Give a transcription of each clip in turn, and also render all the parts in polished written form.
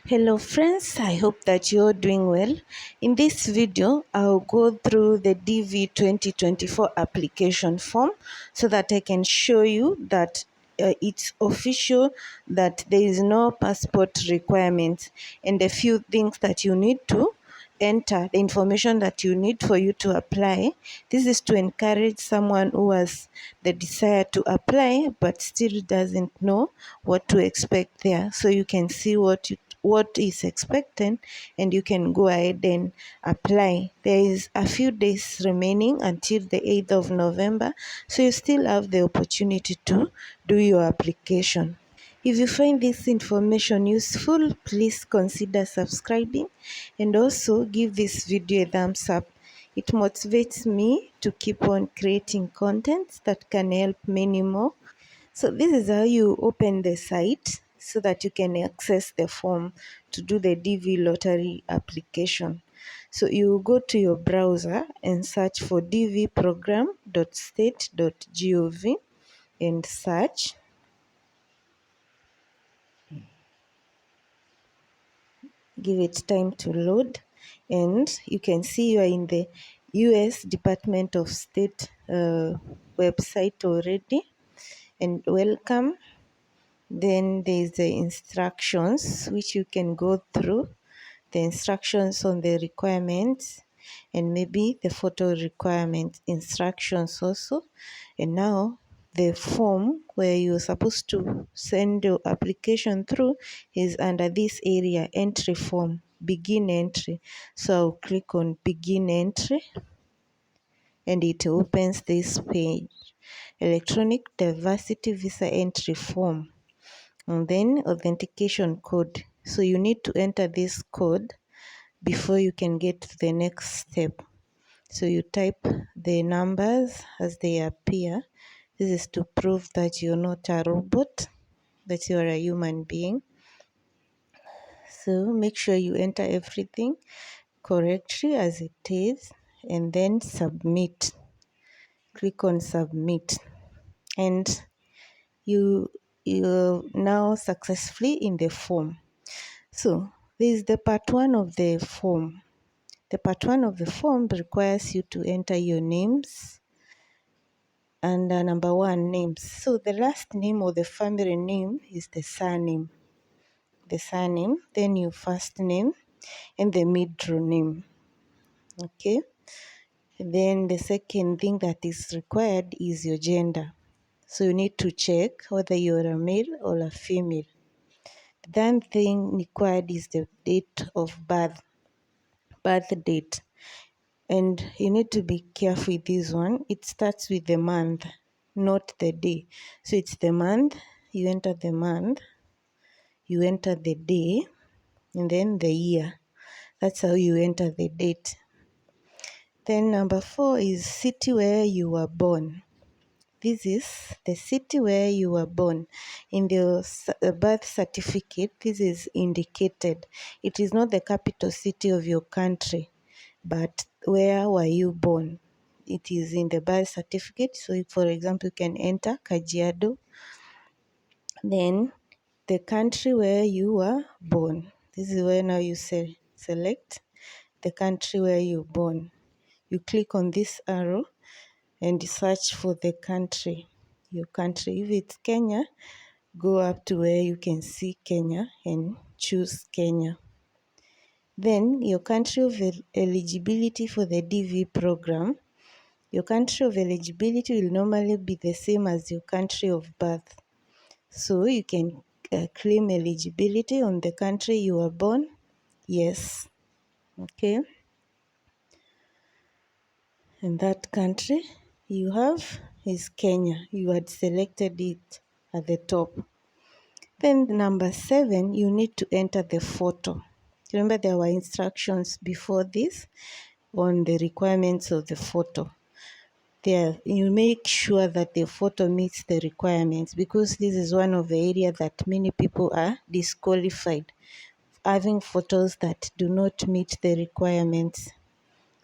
Hello friends, I hope that you're doing well. In this video, I'll go through the DV2024 application form so that I can show you that it's official, that there is no passport requirement, and a few things that you need to enter, the information that you need for you to apply. This is to encourage someone who has the desire to apply but still doesn't know what to expect there, so you can see what is expected and you can go ahead and apply. There is a few days remaining until the 8th of November, so you still have the opportunity to do your application. If you find this information useful, please consider subscribing and also give this video a thumbs up. It motivates me to keep on creating content that can help many more. So this is how you open the site so that you can access the form to do the DV lottery application. So you go to your browser and search for dvprogram.state.gov and search. Give it time to load, and you can see you are in the US Department of State website already, and welcome. Then there is the instructions which you can go through, the instructions on the requirements and maybe the photo requirement instructions also. And now the form where you're supposed to send your application through is under this area, entry form, begin entry. So I'll click on begin entry and it opens this page, electronic diversity visa entry form, and then authentication code. So you need to enter this code before you can get to the next step. So you type the numbers as they appear. This is to prove that you're not a robot, that you are a human being. So make sure you enter everything correctly as it is and then submit. Click on submit and you're now successfully in the form. So this is the part 1 of the form. The part 1 of the form requires you to enter your names and number 1, names. So the last name or the family name is the surname. The surname, then your first name and the middle name. Okay. Then the second thing that is required is your gender. So you need to check whether you're a male or a female. The third thing required is the date of birth date. And you need to be careful with this one. It starts with the month, not the day. So it's the month, you enter the month, you enter the day, and then the year. That's how you enter the date. Then number 4 is city where you were born. This is the city where you were born. In the birth certificate, this is indicated. It is not the capital city of your country, but where were you born? It is in the birth certificate. So, for example, you can enter Kajiado. Then the country where you were born. This is where now you select the country where you're born. You click on this arrow and search for the country, your country. If it's Kenya, go up to where you can see Kenya and choose Kenya. Then your country of eligibility for the DV program. Your country of eligibility will normally be the same as your country of birth. So you can claim eligibility on the country you were born. Yes. Okay. And that country you have is Kenya. You had selected it at the top. Then number 7, you need to enter the photo. Remember there were instructions before this on the requirements of the photo. There, you make sure that the photo meets the requirements, because this is one of the areas that many people are disqualified, having photos that do not meet the requirements.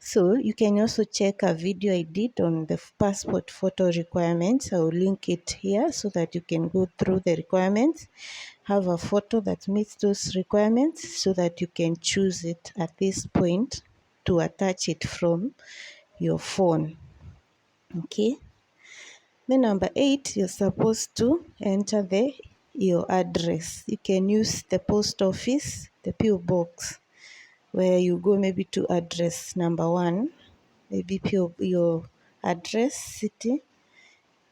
So you can also check a video I did on the passport photo requirements. I will link it here so that you can go through the requirements, have a photo that meets those requirements so that you can choose it at this point to attach it from your phone. Okay. Then number 8, you're supposed to enter your address. You can use the post office, the PO box, where you go maybe to address number 1, maybe your address, city,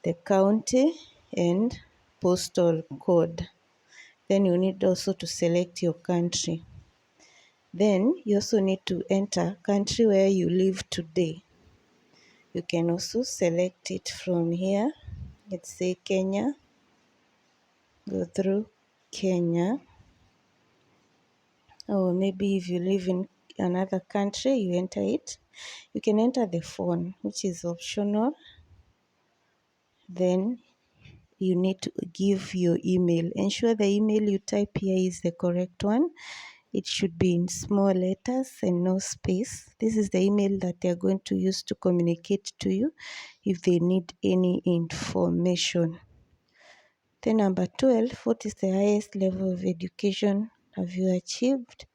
the county, and postal code. Then you need also to select your country. Then you also need to enter country where you live today. You can also select it from here. Let's say Kenya. Go through Kenya. Or maybe if you live in another country, you enter it. You can enter the phone, which is optional. Then you need to give your email. Ensure the email you type here is the correct one. It should be in small letters and no space. This is the email that they are going to use to communicate to you if they need any information. Then number 12, what is the highest level of education have you achieved?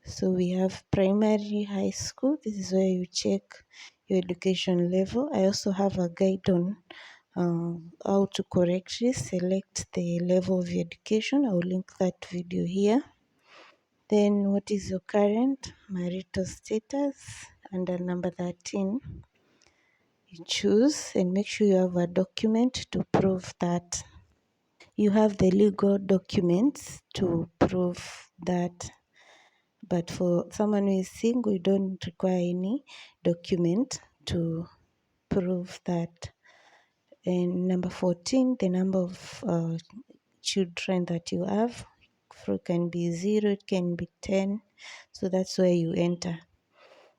So we have primary, high school. This is where you check your education level. I also have a guide on how to correctly select the level of education. I will link that video here. Then what is your current marital status? Under number 13, you choose and make sure you have a document to prove that. You have the legal documents to prove that. But for someone who is single, you don't require any document to prove that. And number 14, the number of children that you have. It can be 0, it can be 10. So that's where you enter.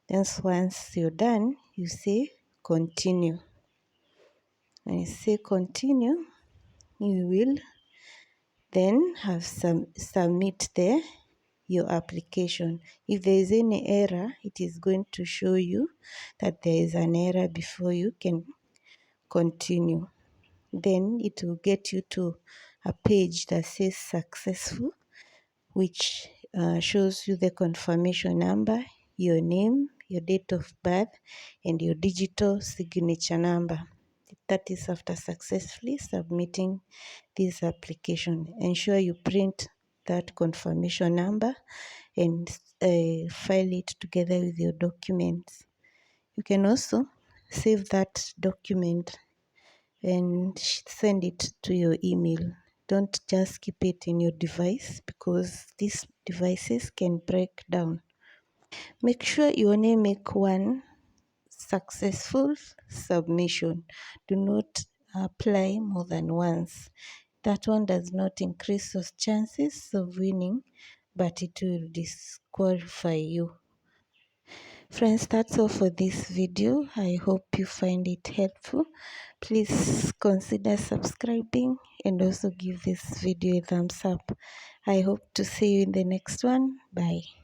Then once you're done, you say continue. When you say continue, you will then have submit your application. If there is any error, it is going to show you that there is an error before you can continue. Then it will get you to a page that says successful, which shows you the confirmation number, your name, your date of birth, and your digital signature number. That is after successfully submitting this application. Ensure you print that confirmation number and file it together with your documents. You can also save that document and send it to your email. Don't just keep it in your device because these devices can break down. Make sure you only make one successful submission. Do not apply more than once. That one does not increase your chances of winning, but it will disqualify you. Friends, that's all for this video. I hope you find it helpful. Please consider subscribing and also give this video a thumbs up. I hope to see you in the next one. Bye.